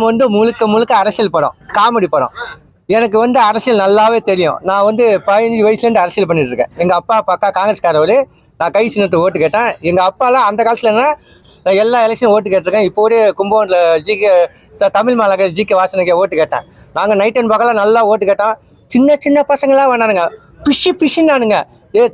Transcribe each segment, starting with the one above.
வந்து முழுக்க முழுக்க அரசியல் படம், காமெடி படம். எனக்கு வந்து அரசியல் நல்லாவே தெரியும். நான் வந்து 15 வயசுலேருந்து அரசியல் பண்ணிட்டு இருக்கேன். எங்கள் அப்பா பக்கா காங்கிரஸ்காரவர். நான் கை சின்னத்தை ஓட்டு கேட்டேன். எங்கள் அப்பாலாம் அந்த காலத்தில் என்ன, நான் எல்லா எலெக்ஷனும் ஓட்டு கேட்டிருக்கேன். இப்போ கூட கும்பகோணத்தில் தமிழ் மாநகர் ஜிகே வாசனுக்கு ஓட்டு கேட்டேன். நாங்கள் நைட் அண்ட் பகலாக நல்லா ஓட்டு கேட்டோம். சின்ன சின்ன பசங்களாம் வேணானுங்க, பிஷின்னானுங்க.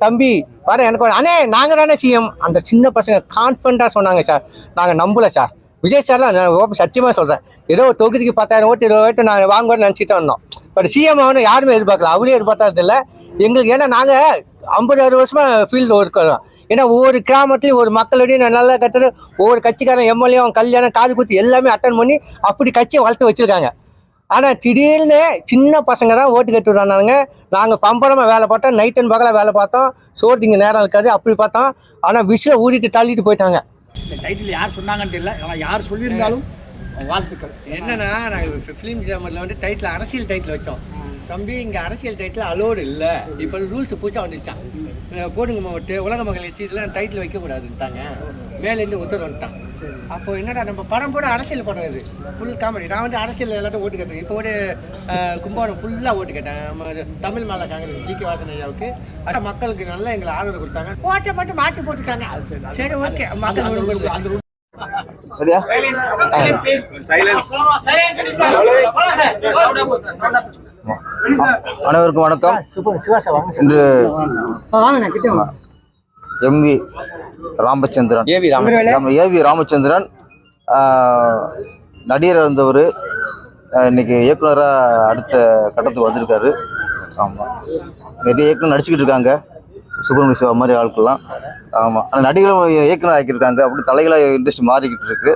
தம்பி வர எனக்கு அண்ணே நாங்கள் தானே சிஎம். அந்த சின்ன பசங்க கான்ஃபிடண்ட்டாக சொன்னாங்க சார். நாங்கள் நம்பலை சார். விஜய் சார்லாம் நான் சத்தியமாக சொல்கிறேன், ஏதோ ஒரு தொகுதிக்கு 10,000 ஓட்டு 20 ஓட்டு நாங்கள் வாங்குவோன்னு நினச்சிட்டு வந்தோம். பட் சிஎம் ஆகணும் யாருமே எதிர்பார்க்கல, அவரே எதிர்பார்த்தது இல்லை எங்களுக்கு. ஏன்னா நாங்கள் 50-60 வருஷமாக ஃபீல்டு இருக்கிறோம். ஏன்னா ஒவ்வொரு கிராமத்துலையும் ஒரு மக்களுடைய நல்லா கட்டுறது, ஒவ்வொரு கட்சிக்காரன் எம்எல்ஏ கல்யாணம் காது குத்தி எல்லாமே அட்டன் பண்ணி அப்படி கட்சியை வளர்த்து வச்சுருக்காங்க. ஆனால் திடீர்னு சின்ன பசங்க தான் ஓட்டு கட்டி விட்றாங்க. நாங்கள் பம்பரமாக வேலை பார்த்தோம், நைட் அண்ட் பகலாக வேலை பார்த்தோம், சோறு இங்கே நேரம் இருக்காது அப்படி பார்த்தோம். ஆனால் விஷயம் ஊறிட்டு தள்ளிட்டு போயிட்டாங்க. இந்த டைட்டில் யார் சொன்னாங்கன்னு தெரியல, ஆனால் யார் சொல்லியிருந்தாலும் வாழ்த்துக்கள். என்னன்னா நாங்கள் ஃபிலிம் சேனலில் வந்து டைட்டில் அரசியல் டைட்டில் வச்சோம். தம்பி இங்கே அரசியல் டைட்டில் அலோடு இல்லை, இப்போ ரூல்ஸ் புதுசாக வந்துட்டான். போடுங்க மாவட்டு உலக மகள் வச்சு இதெல்லாம் டைட்டில் வைக்கக்கூடாதுன்ட்டாங்க, மேலேருந்து உத்தரவு வந்துட்டான். அப்போ என்னடா நம்ம படம் போட அரசியல் படம் இது ஃபுல் காமெடி. நான் வந்து அரசியல் எல்லாத்தையும் ஓட்டு கேட்டேன். இப்போ ஒரு கும்பகோணம் ஃபுல்லாக ஓட்டு கேட்டேன் தமிழ் மாநில காங்கிரஸ் ஜிகே வாசன் ஐயாவுக்கு. ஆனால் மக்களுக்கு நல்லா எங்களை ஆதரவு கொடுத்தாங்க. ஓட்டை மட்டும் மாற்றி போட்டுட்டாங்க. சரி ஓகே, மக்கள் அந்த அனைவருக்கும் வணக்கம். இன்று எம்வி ராமச்சந்திரன், ஏவி ராமச்சந்திரன் நடிகராக இருந்தவர் இன்னைக்கு இயக்குனராக அடுத்த கட்டத்துக்கு வந்திருக்காரு. ஆமாம், நிறைய இயக்குனர் நடிச்சுக்கிட்டு இருக்காங்க, சுப்பிரமணிய சிவா மாதிரி ஆட்கள்லாம். ஆமாம், ஆனால் நடிகர்களும் இயக்குனர் ஆக்கியிருக்காங்க. அப்படி தலைகளாக இண்டஸ்ட்ரி மாறிக்கிட்டு இருக்கு.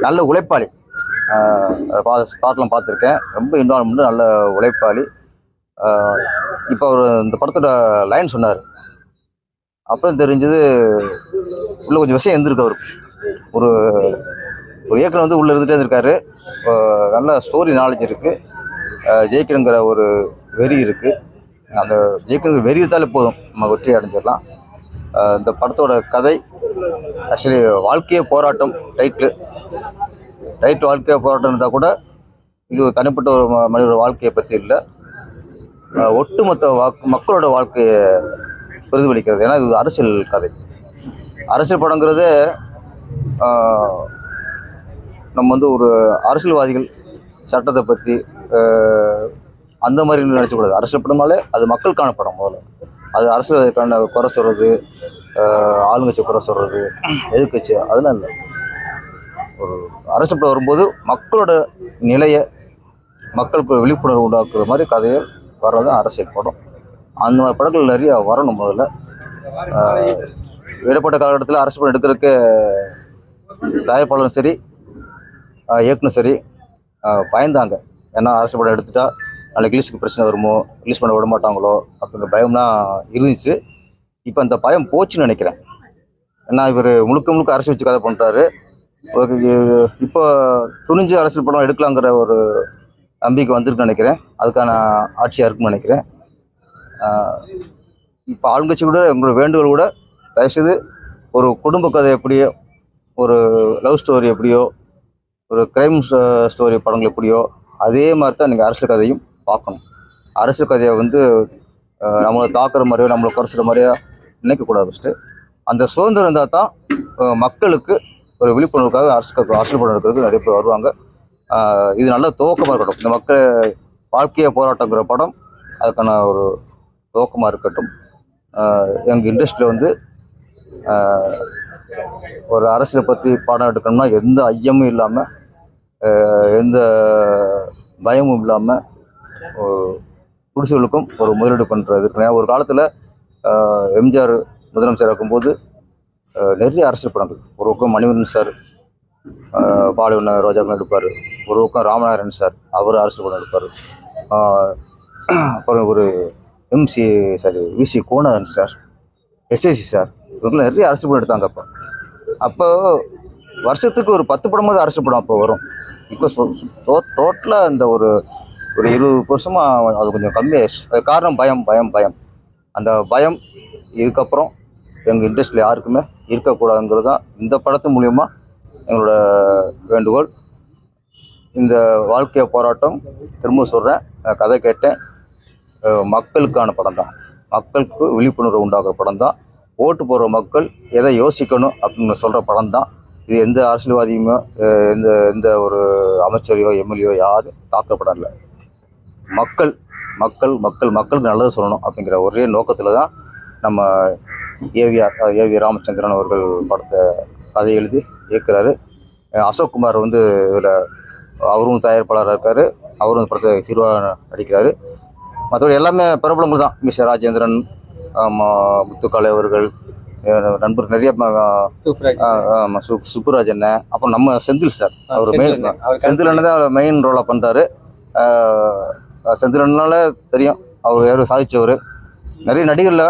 நல்ல உழைப்பாளி, பாட்டெலாம் பார்த்துருக்கேன். ரொம்ப இன்வால்மெண்ட், நல்ல உழைப்பாளி. இப்போ அவர் இந்த படத்தோட லைன் சொன்னார், அப்போ தெரிஞ்சது உள்ள கொஞ்சம் விஷயம் இருந்திருக்கு. அவர் ஒரு இயக்குனர் வந்து உள்ளே இருந்துகிட்டே இருந்திருக்காரு. நல்ல ஸ்டோரி நாலேஜ் இருக்குது, ஜெயிக்கணுங்கிற ஒரு வெறி இருக்குது. அந்த ஜெயிக்கணுங்கிற வெறி இருந்தாலே போதும், நம்ம வெற்றி அடைஞ்சிடலாம். இந்த படத்தோட கதை ஆக்சுவலி வாழ்க்கையே போராட்டம். ரைட்டு வாழ்க்கையே போராட்டம் இருந்தால் கூட இது தனிப்பட்ட ஒரு மனிதோட வாழ்க்கையை பற்றி இல்லை, ஒட்டுமொத்த மக்களோட வாழ்க்கையை பிரதிபலிக்கிறது. ஏன்னா இது அரசியல் கதை. அரசியல் படங்கிறது நம்ம வந்து ஒரு அரசியல்வாதிகள் சட்டத்தை பற்றி அந்த மாதிரி நினச்சக்கூடாது. அரசியல் படமாலே அது மக்களுக்கான படம். முதல்ல அது அரசியல்வாதிக்கான குறை சொல்கிறது, ஆளுங்கட்சி குறை சொல்கிறது, எதிர்கட்சி, அதெல்லாம் இல்லை. ஒரு அரசியல் படம் வரும்போது மக்களோட நிலையை, மக்களுக்கு விழிப்புணர்வு உண்டாக்குற மாதிரி கதைகள் வர்றது அரசியல் படம். அந்த மாதிரி படங்கள் நிறைய வரணும். முதல்ல இடைப்பட்ட காலகட்டத்தில் அரசு படம் எடுக்கிறதுக்கு தயாரிப்பாளரும் சரி இயக்குனர் சரி பயந்தாங்க. ஏன்னா அரசு படம் எடுத்துட்டா நாளைக்கு ரிலீஸுக்கு பிரச்சனை வருமோ, ரிலீஸ் பண்ண விட மாட்டாங்களோ அப்படிங்கிற பயம்லாம் இருந்துச்சு. இப்போ அந்த பயம் போச்சுன்னு நினைக்கிறேன். ஏன்னா இவர் முழுக்க அரசு வச்சு கதை பண்ணுறாரு. இப்போ துணிஞ்சு அரசியல் படம் எடுக்கலாங்கிற ஒரு நம்பிக்கை வந்திருக்குன்னு நினைக்கிறேன். அதுக்கான ஆட்சியாக இருக்குன்னு நினைக்கிறேன். இப்போ ஆளுங்கட்சி கூட எங்களோட வேண்டுகோள் கூட தயவுசெய்து ஒரு குடும்ப கதை எப்படியோ, ஒரு லவ் ஸ்டோரி எப்படியோ, ஒரு க்ரைம் ஸ்டோரி படங்கள் எப்படியோ அதே மாதிரி தான் நீங்கள் அரசியல் கதையும் பார்க்கணும். அரசியல் கதையை வந்து நம்மளை தாக்குற மாதிரியோ நம்மளை குறைச்சிற மாதிரியோ நினைக்கக்கூடாது. ஃபஸ்ட்டு அந்த சுதந்திரம் இருந்தால் தான் மக்களுக்கு ஒரு விழிப்புணர்வுக்காக அரசியல் படம் எடுக்கிறதுக்கு நிறைய பேர் வருவாங்க. இது நல்ல துவக்கமாக இருக்கட்டும். இந்த மக்கள் வாழ்க்கையை போராட்டங்கிற படம் அதுக்கான ஒரு துவக்கமாக இருக்கட்டும். எங்கள் இண்டஸ்ட்ரியில் வந்து ஒரு அரசியலை பற்றி பாடம் எடுக்கணும்னா எந்த ஐயமும் இல்லாமல், எந்த பயமும் இல்லாமல் குடிசைகளுக்கும் ஒரு முதலீடு பண்ணுறது இருக்கு. ஒரு காலத்தில் எம்ஜிஆர் முதலமைச்சர் இருக்கும்போது நிறைய அரசியல் படங்கள், ஒரு பக்கம் மணிவண்ணன் சார் பாலைவன ரோஜாக்கள் எடுப்பார், ஒரு பக்கம் ராமநாராயணன் சார் அவர் அரசியல் படம் எடுப்பார், அப்புறம் ஒரு விசி கோணாதன் சார், எஸ்ஏசி சார், இவங்களாம் நிறைய அரசியல் படம் எடுத்தாங்க. அப்போ வருஷத்துக்கு ஒரு 10 படமாவது அரசியல் படம் அப்போ வரும். இப்போ டோட்டலாக இந்த ஒரு 20 வருஷமாக அது கொஞ்சம் கம்மியாகிடுச்சு. அது காரணம் பயம். அந்த பயம் இதுக்கப்புறம் எங்கள் இண்டஸ்ட்ரியில் யாருக்குமே இருக்கக்கூடாதுங்கிறது தான் இந்த படத்து மூலிமா எங்களோட வேண்டுகோள். இந்த வாழ்க்கை போராட்டம் திரும்ப சொல்கிறேன், கதை கேட்டேன், மக்களுக்கான படம் தான், மக்களுக்கு விழிப்புணர்வு உண்டாக்குற படம் தான், ஓட்டு போடுற மக்கள் எதை யோசிக்கணும் அப்படின்னு சொல்கிற படம் தான் இது. எந்த அரசியல்வாதியுமோ எந்த எந்த ஒரு அமைச்சரையோ எம்எல்ஏயோ யாரும் தாக்கப்படல. மக்கள் மக்கள் மக்கள் மக்களுக்கு நல்லது சொல்லணும் அப்படிங்கிற ஒரே நோக்கத்தில் தான் நம்ம ஏவி ராமச்சந்திரன் அவர்கள் படத்தை கதை எழுதி இயக்குறாரு. அசோக் குமார் வந்து இதில் அவரும் தயாரிப்பாளராக இருக்கார், அவரும் படத்தை ஹீரோவாக நடிக்கிறாரு. மற்றபடி எல்லாமே பிரபலங்கள் தான். மிஸ்டர் ராஜேந்திரன், முத்துக்காளை அவர்கள், நண்பர் நிறைய, சுப்புராஜ் அண்ணன், அப்புறம் நம்ம செந்தில் சார், அவர் மெயின் செந்தில் அண்ணன் தான் மெயின் ரோலாக பண்ணுறாரு. செந்தில் அண்ணனால தெரியும் அவர் யாரும் சாதிச்சவர். நிறைய நடிகரில்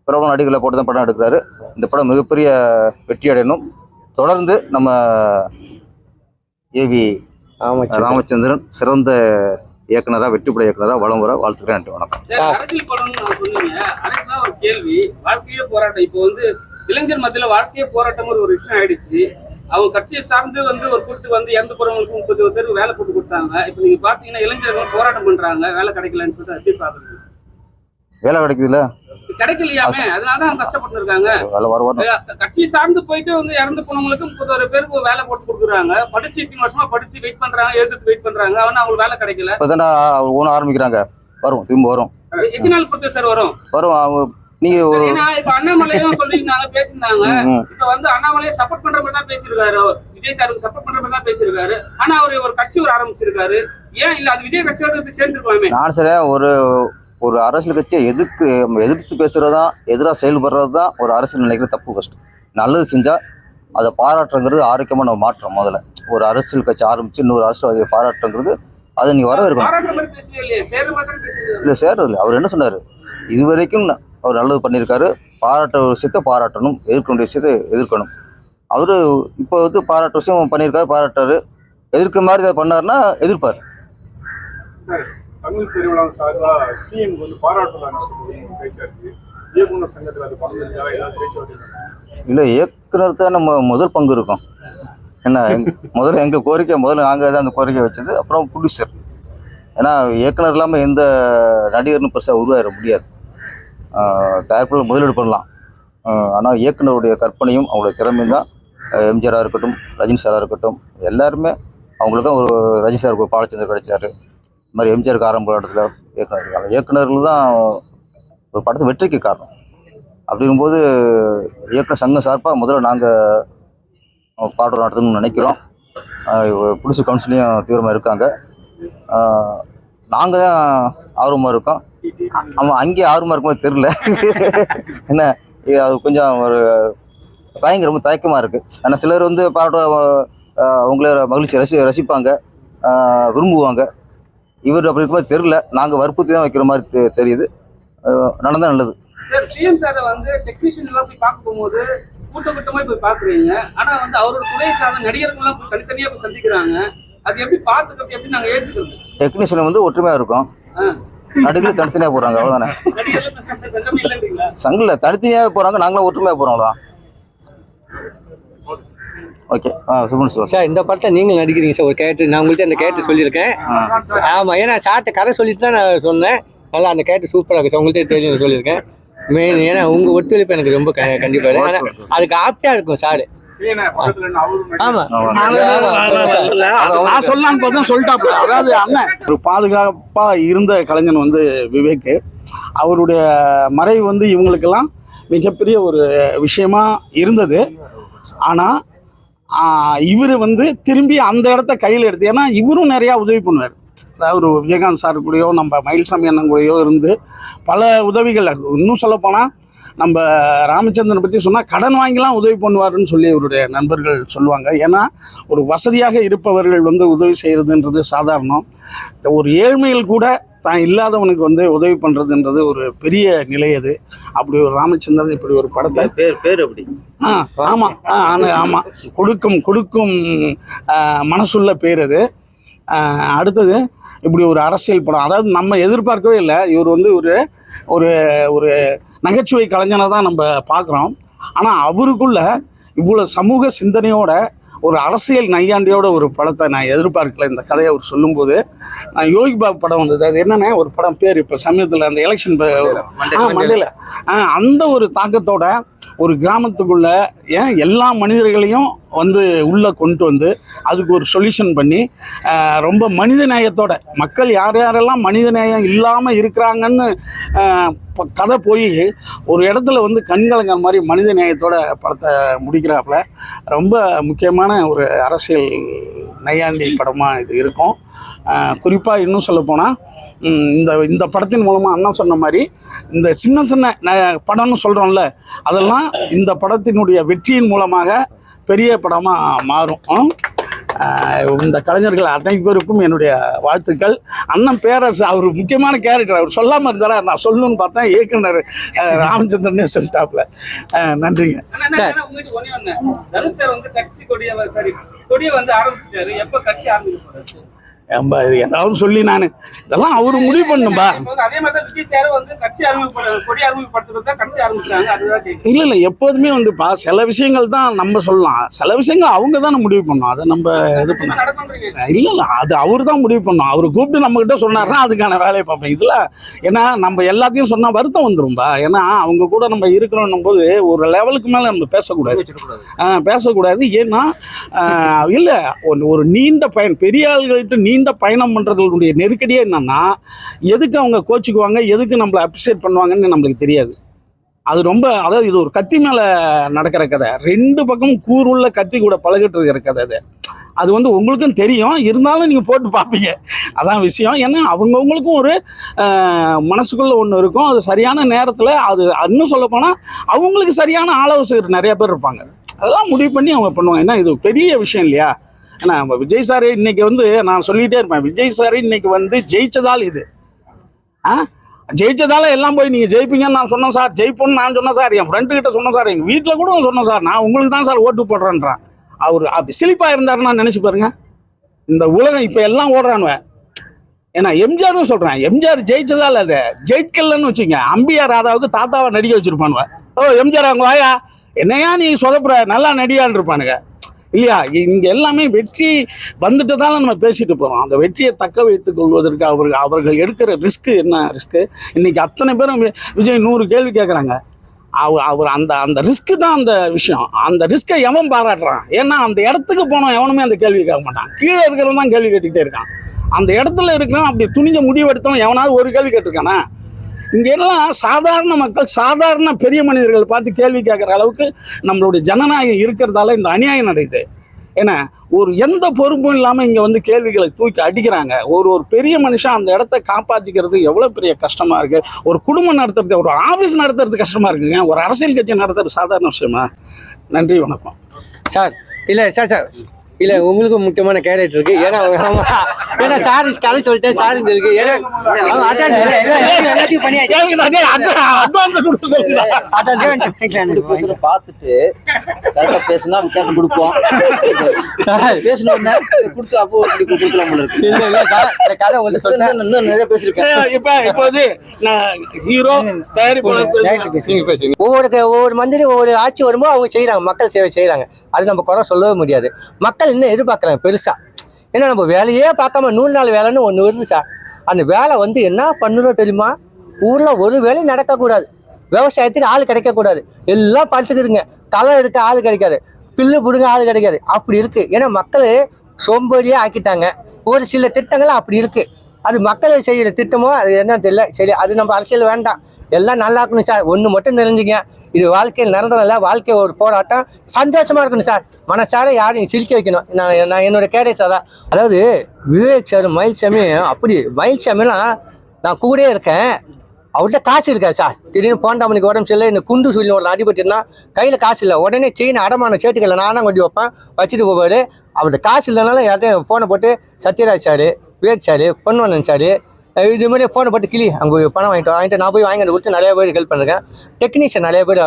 பிரபல நடிகர்களை போட்டு தான் படம் எடுக்கிறாரு. இந்த படம் மிகப்பெரிய வெற்றி அடையணும். தொடர்ந்து நம்ம ஏவி ராமச்சந்திரன் சிறந்த இயக்குனராக, வெற்றிப்பட இயக்குனராக வளம் வர வாழ்த்துக்கிறேன். நன்றி, வணக்கம். அரசியல் படம்னு நான் சொன்னீங்க. அரசியலா ஒரு கேள்வி, வாழ்க்கையே போராட்டம். இப்போ வந்து இளைஞர் மத்தியில வாழ்க்கையே போராட்டம் ஒரு விஷயம் ஆயிடுச்சு. அவங்க கட்சியை சார்ந்து வந்து ஒரு கூட்டு வந்து இறந்து போறவங்களுக்கு 30 பேருக்கு வேலை போட்டு கொடுத்தாங்க. இப்போ நீங்க பாத்தீங்கன்னா இளைஞர்கள் போராட்டம் பண்றாங்க, வேலை கிடைக்கலன்னு சொல்லிட்டு எப்படி பாக்குறது? வேலை கிடைக்குதுல்ல, கிடைக்கலையாமே, அதனாலதான் அவங்க கஷ்டப்பட்டு இருக்காங்க. கட்சியை சார்ந்து போயிட்டு வந்து இறந்து போனவங்களுக்கு 30 பேருக்கு வேலை போட்டு கொடுக்குறாங்க. படிச்சு 2 வருஷமா படிச்சு வெயிட் பண்றாங்க, எழுதுக்கு வெயிட் பண்றாங்க, ஆனா அவங்களுக்கு வேலை கிடைக்கல. இப்பதான் ஒன்றும் ஆரம்பிக்கிறாங்க, வரும், திரும்ப வரும். எத்தனை நாள் பொறுத்து சார் வரும்? நீங்க ஒரு இப்ப அண்ணாமலையும் சொல்லியிருந்தாங்க, பேசியிருந்தாங்க. இப்ப வந்து அண்ணாமலையை சப்போர்ட் பண்ற மாதிரி தான் பேசியிருக்காரு, விஜய் சாருக்கு சப்போர்ட் பண்ற மாதிரி தான் பேசியிருக்காரு. ஆனா அவர் ஒரு கட்சி ஆரம்பிச்சிருக்காரு. ஏன் இல்ல அது விஜய் கட்சியோட சேர்ந்துருக்கலாமே? நான் சரியா ஒரு அரசியல் கட்சியை எதிர்த்து பேசுறதா, எதிராக செயல்படுறது தான் ஒரு அரசியல் நினைக்கிற தப்பு. ஃபர்ஸ்ட் நல்லது செஞ்சா அதை பாராட்டுங்கிறது ஆரோக்கியமா நம்ம மாற்றோம். முதல்ல ஒரு அரசியல் கட்சி ஆரம்பிச்சு இன்னொரு அரசியல்வாதியை பாராட்டுங்கிறது அதை நீ வர இருக்கணும். இல்லை சேர்றது இல்லை. அவர் என்ன சொன்னாரு, இதுவரைக்கும் அவர் நல்லது பண்ணியிருக்காரு, பாராட்ட விஷயத்தை பாராட்டணும், எதிர்க்க வேண்டிய விஷயத்தை எதிர்க்கணும். அவர் இப்போ வந்து பாராட்ட விஷயம் பண்ணியிருக்காரு, பாராட்டாரு. எதிர்க்க மாதிரி அதை பண்ணாருன்னா எதிர்ப்பார். தமிழ் திருவிழா சார்பாக சிஎம் வந்து பாராட்டுறாங்க பேச்சாச்சு. இயக்குனர் சங்கத்தில் அது பங்கு பேச்சுவார்த்தை இல்லை, இயக்குனர் தான் நம்ம முதல் பங்கு இருக்கும். என்ன முதல்ல எங்கள் கோரிக்கை, முதல்ல நாங்கள் தான் அந்த கோரிக்கை வச்சது. அப்புறம் ப்ரொடியூசர், ஏன்னா இயக்குனர் இல்லாமல் எந்த நடிகர்னு பெருசாக உருவாயிட முடியாது. தயாரிப்பில் முதலீடு பண்ணலாம், ஆனால் இயக்குனருடைய கற்பனையும் அவங்களுடைய திறமையும் தான். எம்ஜிஆராக இருக்கட்டும், ரஜினி சாராக இருக்கட்டும், எல்லாருமே அவங்களுக்கும் ஒரு ரஜினி சாருக்கு ஒரு பாலச்சந்தர் கிடைச்சாரு. இது மாதிரி எம்ஜிஆருக்கு ஆரம்ப இடத்துல இயக்குனர் இருக்காங்க. இயக்குனர்கள் தான் ஒரு படத்தை வெற்றிக்கு காரணம். அப்படிங்கும்போது இயக்குனர் சங்கம் சார்பாக முதல்ல நாங்கள் பாடம் நடத்தணும்னு நினைக்கிறோம். புதுசு கவுன்சிலையும் தீவிரமாக இருக்காங்க. நாங்கள் தான் ஆர்வமாக இருக்கோம். ஆமாம், அங்கேயே ஆர்வமாக இருக்கும்போது தெரில. என்ன அது கொஞ்சம் ஒரு ரொம்ப தயக்கமாக இருக்குது. ஆனால் சிலர் வந்து பாராட்ட அவங்களே மகிழ்ச்சி ரசிப்பாங்க, விரும்புவாங்க. இவர் அப்படி இருக்கும்போது தெரில. நாங்கள் வற்புறுத்தி தான் வைக்கிற மாதிரி தெரியுது. நடந்தால் நல்லது. சார், சிஎம் சாரை வந்து டெக்னீஷியன் எல்லாம் போய் பார்க்க போகும்போது கூட்டமா போய் பார்க்குறீங்க. ஆனால் வந்து அவரோட துறையை சார்ந்த நடிகர்கள்லாம் தனித்தனியாக போய் சந்திக்கிறாங்க. அது எப்படி பார்த்துக்கிறது, எப்படி நாங்கள் ஏற்றுக்கிறது? டெக்னீஷியன் வந்து ஒற்றுமையாக இருக்கும், நடிகர்கள் தனித்தனியாக போகிறாங்க, அவ்வளோதானே. சங்கில் தனித்தனியாக போகிறாங்க, நாங்களும் ஒற்றுமையாக போகிறோம், அவ்வளோதான். ஓகே. சுகுண் சார், இந்த படத்தை நீங்கள் நடிக்கிறீங்க சார், ஒரு கேரக்டர். நான் உங்கள்கிட்ட அந்த கேரக்டர் சொல்லியிருக்கேன். ஆமாம், ஏன்னா சார்ட்ட கதை சொல்லிட்டு தான் நான் சொன்னேன். நல்லா அந்த கேரக்டர் சூப்பராக இருக்குது சார், உங்கள்கிட்ட தெரியும் சொல்லியிருக்கேன். மெயின் ஏன்னா உங்கள் ஒத்துழைப்பு எனக்கு ரொம்ப கண்டிப்பாக, ஆனால் அதுக்கு ஆப்டாக இருக்கும் சார். அதாவது அண்ணன் ஒரு பாதுகாப்பா இருந்த கலைஞன் வந்து விவேக். அவருடைய மறைவு வந்து இவங்களுக்கெல்லாம் மிகப்பெரிய ஒரு விஷயமா இருந்தது. ஆனா இவர் வந்து திரும்பி அந்த இடத்த கையில் எடுத்து, ஏன்னா இவரும் நிறையா உதவி பண்ணுவார். அதாவது விஜயகாந்த் சார் கூடயோ நம்ம மயில்சாமி அண்ணன் கூடயோ இருந்து பல உதவிகள். இன்னும் சொல்லப்போனால் நம்ம ராமச்சந்திரனை பற்றி சொன்னால் கடன் வாங்கிலாம் உதவி பண்ணுவாருன்னு சொல்லி அவருடைய நண்பர்கள் சொல்லுவாங்க. ஏன்னா ஒரு வசதியாக இருப்பவர்கள் வந்து உதவி செய்கிறதுன்றது சாதாரணம். ஒரு ஏழ்மையில் கூட தான் இல்லாதவனுக்கு வந்து உதவி பண்ணுறதுன்றது ஒரு பெரிய நிலை. அது அப்படி ஒரு ராமச்சந்திரன் இப்படி ஒரு படத்தை பேர் அப்படி ஆமாம் ஆமாம் கொடுக்கும் மனசுள்ள பேர் அது. அடுத்தது இப்படி ஒரு அரசியல் படம், அதாவது நம்ம எதிர்பார்க்கவே இல்லை. இவர் வந்து ஒரு ஒரு நகைச்சுவை கலைஞனை தான் நம்ம பார்க்குறோம். ஆனால் அவருக்குள்ள இவ்வளோ சமூக சிந்தனையோட ஒரு அரசியல் நையாண்டியோட ஒரு படத்தை நான் எதிர்பார்க்கல. இந்த கதையை அவர் சொல்லும்போது நான் யோகி பாபு படம் வந்தது, அது என்னென்ன ஒரு படம் பேர் இப்போ சமயத்தில் அந்த எலெக்ஷன் மண்டல அந்த ஒரு தாக்கத்தோட ஒரு கிராமத்துக்குள்ள எல்லா மனிதர்களையும் வந்து உள்ளே கொண்டு வந்து அதுக்கு ஒரு சொல்யூஷன் பண்ணி ரொம்ப மனித நேயத்தோட மக்கள் யார் யாரெல்லாம் மனித நேயம் இல்லாமல் இருக்கிறாங்கன்னு கதை போய் ஒரு இடத்துல வந்து கண்கலங்கிற மாதிரி மனித நேயத்தோட படத்தை முடிக்கிறாப்புல. ரொம்ப முக்கியமான ஒரு அரசியல் நையாண்டி படமாக இது இருக்கும். குறிப்பாக இன்னும் சொல்லப்போனால் இந்த படத்தின் மூலமாக அண்ணா சொன்ன மாதிரி இந்த சின்ன சின்ன படம்னு சொல்கிறோம்ல, அதெல்லாம் இந்த படத்தினுடைய வெற்றியின் மூலமாக பெரிய படமாக மாறும். இந்த கலைஞர்கள் அனைத்து பேருக்கும் என்னுடைய வாழ்த்துக்கள். அண்ணன் பேரரசு அவர் முக்கியமான கேரக்டர், அவர் சொல்லாமல் இருந்தாரா நான் சொல்லணும்னு பார்த்தேன், இயக்குனர் ராமச்சந்திரனே சொல்லிட்டாப்புல. நன்றிங்க. தனுஷ் சார் வந்து கட்சி கொடியை வந்து ஆரம்பிச்சிட்டாரு, எப்போ கட்சி ஆரம்பிக்க இது ஏதாவது சொல்லி நான் இதெல்லாம் அவரு முடிவு பண்ணும்பா. இல்லை எப்போதுமே வந்துப்பா சில விஷயங்கள் தான் நம்ம சொல்லலாம், சில விஷயங்கள் அவங்க தானே முடிவு பண்ணோம். அதை நம்ம இது பண்ண இல்லை அது அவரு தான் முடிவு பண்ணோம். அவரு கூப்பிட்டு நம்ம கிட்ட சொன்னார்னா அதுக்கான வேலையை பார்ப்பேன். இதில் ஏன்னா நம்ம எல்லாத்தையும் சொன்னால் வருத்தம் வந்துரும்பா. ஏன்னா அவங்க கூட நம்ம இருக்கிறோன்னும் போது ஒரு லெவலுக்கு மேலே நம்ம பேசக்கூடாது. ஏன்னா இல்லை ஒரு நீண்ட பயன் பெரிய ஆள்கிட்ட நீண்ட பயணம் பண்ணுறதுடைய நெருக்கடியே என்னன்னா எதுக்கு அவங்க கோச்சிக்குவாங்க, எதுக்கு நம்மளை அப்ரிஷியேட் பண்ணுவாங்கன்னு நம்மளுக்கு தெரியாது. அது ரொம்ப அதாவது இது ஒரு கத்தி மேலே நடக்கிற கதை, ரெண்டு பக்கமும் கூறுள்ள கத்தி கூட பழகிட்டு இருக்கிற கதை. அது வந்து உங்களுக்கும் தெரியும், இருந்தாலும் நீங்கள் போட்டு பார்ப்பீங்க, அதான் விஷயம். ஏன்னா அவங்கவுங்களுக்கும் ஒரு மனசுக்குள்ளே ஒன்று இருக்கும், அது சரியான நேரத்தில் அது இன்னும் சொல்லப்போனால் அவங்களுக்கு சரியான ஆலோசகர் நிறைய பேர் இருப்பாங்க, அதெல்லாம் முடிவு பண்ணி அவங்க பண்ணுவாங்க. ஏன்னா இது பெரிய விஷயம் இல்லையா? ஏன்னா விஜய் சார் இன்னைக்கு வந்து நான் சொல்லிகிட்டே இருப்பேன், விஜய் சார் இன்னைக்கு வந்து ஜெயிச்சதால் இது ஜெயிச்சதால எல்லாம் போய் நீங்கள் ஜெயிப்பீங்கன்னு நான் சொன்னேன் சார், ஜெயிப்போன்னு நான் சொன்னேன் சார், என் ஃப்ரெண்டுக்கிட்ட சொன்னேன் சார், எங்கள் வீட்டில் கூட சொன்னேன் சார், நான் உங்களுக்கு தான் சார் ஓட்டு போடுறேன்றான். அவர் அப்படி சிலிப்பாக இருந்தாருன்னா நினச்சி பாருங்க, இந்த உலகம் இப்போ எல்லாம் ஓடுறானுவேன். ஏன்னா எம்ஜிஆர்னு சொல்கிறேன், எம்ஜிஆர் ஜெயிச்சதால் அது ஜெயிக்கலன்னு வச்சுங்க, அம்பியார் ராதாவுக்கு தாத்தாவை நடிக்க வச்சுருப்பானுவேன். எம்ஜிஆர் அவங்க வாயா என்னையா நீ சொதப்புற நல்லா நடிகான்னு இருப்பானுங்க இல்லையா? இங்கே எல்லாமே வெற்றி வந்துட்டதால நம்ம பேசிட்டு போகிறோம். அந்த வெற்றியை தக்க வைத்துக் கொள்வதற்கு அவர்கள் எடுக்கிற ரிஸ்க்கு என்ன ரிஸ்க்கு? இன்றைக்கி அத்தனை பேரும் விஜய் 100 கேள்வி கேட்குறாங்க. அவர் அந்த ரிஸ்க்கு தான் அந்த விஷயம். அந்த ரிஸ்க்கை எவன் பாராட்டுறான்? ஏன்னா அந்த இடத்துக்கு போனோம் எவனுமே அந்த கேள்வி கேட்க மாட்டான், கீழே இருக்கிறவன் தான் கேள்வி கேட்டுக்கிட்டே இருக்கான். அந்த இடத்துல இருக்கிறவன் அப்படி துணிஞ்ச முடிவெடுத்தவன் எவனாவது ஒரு கேள்வி கேட்டிருக்கானா? இங்கே எல்லாம் சாதாரண மக்கள் சாதாரண பெரிய மனிதர்கள் பார்த்து கேள்வி கேட்குற அளவுக்கு நம்மளுடைய ஜனநாயகம் இருக்கிறதால இந்த அநியாயம் நடக்குது. ஏன்னா ஒரு எந்த பொறுப்பும் இல்லாமல் இங்கே வந்து கேள்விகளை தூக்கி அடிக்கிறாங்க. ஒரு பெரிய மனுஷன் அந்த இடத்த காப்பாற்றிக்கிறது எவ்வளோ பெரிய கஷ்டமாக இருக்குது. ஒரு குடும்பம் நடத்துறது, ஒரு ஆஃபீஸ் நடத்துறது கஷ்டமாக இருக்குங்க, ஒரு அரசியல் கட்சி நடத்துறது சாதாரண விஷயமா? நன்றி, வணக்கம் சார். இல்லை சார் இல்லை உங்களுக்கு முக்கியமான கேரக்டர் இருக்கு. ஏன்னா ஏன்னா சார் கதை சொல்லிட்டேன் சார் இருக்கு. பார்த்துட்டு பேசுனா வித்தியாசம் கொடுப்போம், பேசணும் கொடுத்து அப்போ கொடுக்கலாம் போல இருக்கு. கதை உங்களுக்கு இன்னும் நிறைய பேசிருக்கேன். இப்போது ஹீரோ ஒவ்வொரு மந்திரி ஒவ்வொரு ஆட்சி வரும்போது அவங்க செய்யறாங்க, மக்கள் சேவை செய்யறாங்க, அது நம்ம குறை சொல்லவே முடியாது. மக்கள் இன்னும் எதிர்பார்க்குறாங்க பெருசா. ஏன்னா நம்ம வேலையே பார்க்காம 100 நாள் வேலைன்னு ஒன்று வருது சார். அந்த வேலை வந்து என்ன பண்ணணும் தெரியுமா? ஊரில் ஒரு வேலையும் நடக்கக்கூடாது, விவசாயத்துக்கு ஆள் கிடைக்கக்கூடாது, எல்லாம் படுத்துக்குதுங்க, களை எடுக்க ஆள் கிடைக்காது, பில்லு பிடுங்க ஆள் கிடைக்காது, அப்படி இருக்குது. ஏன்னா மக்கள் சோம்பேறியாக ஆக்கிட்டாங்க. ஒரு சில திட்டங்கள் அப்படி இருக்குது, அது மக்கள் செய்கிற திட்டமோ அது என்ன தெரியல. சரி, அது நம்ம அரசியல் வேண்டாம், எல்லாம் நல்லா இருக்கணும் சார். ஒன்று மட்டும் தெரிஞ்சுங்க, இது வாழ்க்கையில் நிரந்தரம், வாழ்க்கை ஒரு போராட்டம், சந்தோஷமாக இருக்கணும் சார். மனசார யாரையும் சிரிக்க வைக்கணும். நான் என்னோட கேரக்டர் தான். அதாவது விவேக் சார் மயில்சாமி, அப்படி மயில்சாமிலாம் நான் கூடயே இருக்கேன், அவர்கிட்ட காசு இருக்காது சார். திடீர்னு போண்டாமணிக்கு உடம்பு சரியில்லை, இந்த குண்டு சொல்லி ஒரு அடிபட்டுனா கையில் காசு இல்லை, உடனே செயின் அடமான சேட்டுக்களை நான் தான் கொண்டு வைப்பேன், வச்சுட்டு போவார். அவர்கிட்ட காசு இல்லைனாலும் யார்ட்டையும் ஃபோனை போட்டு Sathyaraj sir, Vivek sir, Ponvannan sir, இது மாதிரி ஃபோனை போட்டு கிளி அங்கே பணம் வாங்கிட்டு நான் போய் வாங்கி கொடுத்து நிறைய பேர் ஹெல்ப் பண்ணுறேன். டெக்னீஷியன் நிறைய பேர்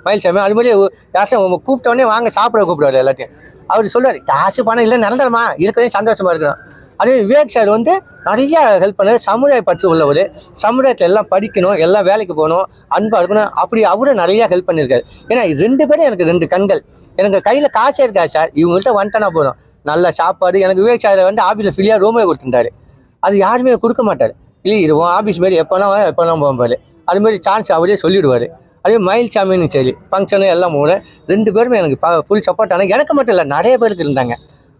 மயில்சாமி அது மாதிரி யாரும் கூப்பிட்டோடனே வாங்க சாப்பிட கூப்பிடுவார் எல்லாத்தையும். அவர் சொல்லுவார் காசு பணம் இல்லை நிரந்தரமா இருக்கிறதே சந்தோஷமாக இருக்கணும். அதே விவேக் சார் வந்து நிறைய ஹெல்ப் பண்ணார், சமுதாய பற்று உள்ளவர், சமுதாயத்தில் எல்லாம் படிக்கணும், எல்லாம் வேலைக்கு போகணும், அன்பாக இருக்கணும், அப்படி அவரும் நிறையா ஹெல்ப் பண்ணியிருக்காரு. ஏன்னா 2 பேரும் எனக்கு 2 கண்கள். எனக்கு கையில் காசே இருக்கா சார், இவங்கள்ட்ட வந்துட்டேன்னா போதும், நல்ல சாப்பாடு. எனக்கு விவேக் சார் வந்து ஆஃபீஸில் ஃப்ரீயாக ரூமே கொடுத்துருந்தாரு. அது யாருமே கொடுக்க மாட்டார். இல்லை இது உன் ஆஃபீஸ் மாரி எப்போலாம் போகும்பாரு. அதுமாரி சான்ஸ் அவரே சொல்லிவிடுவார். அதே மயில்சாமின்னு சரி ஃபங்க்ஷனு எல்லாம் போகிறேன், 2 பேருமே எனக்கு ஃபுல் சப்போர்ட். ஆனால் எனக்கு மட்டும் இல்லை, நிறைய பேருக்கு இருந்தாங்க.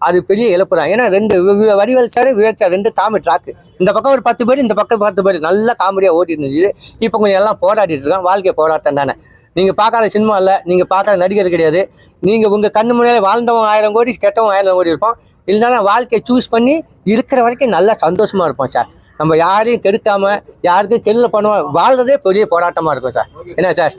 அது பெரிய இழப்பு தான். ஏன்னா 2 Vadivel sir Vivek sir 2 comedy track. இந்த பக்கம் ஒரு 10 பேர், இந்த பக்கம் 10 பேர், நல்லா காமெடியாக ஓட்டிட்டு இருந்துச்சு. இப்போ கொஞ்சம் எல்லாம் போராடிட்டு இருக்கான். வாழ்க்கை போராட்டம் தானே. நீங்கள் பார்க்காத சினிமா இல்லை, நீங்கள் பார்க்காத நடிகர் கிடையாது. நீங்கள் உங்கள் கண்ணு முன்னாடி வாழ்ந்தவன் 1000 கோடி, கெட்டவன் 1000 கோடி இருப்போம். இருந்தாலும் வாழ்க்கையை சூஸ் பண்ணி இருக்கிற வரைக்கும் நல்லா சந்தோஷமாக இருப்போம் சார். நம்ம யாரையும் கெடுக்காமல் யாருக்கும் கெல்ல பண்ணுவோம், வாழ்றதே பெரிய போராட்டமாக இருக்கும் சார். என்ன சார்?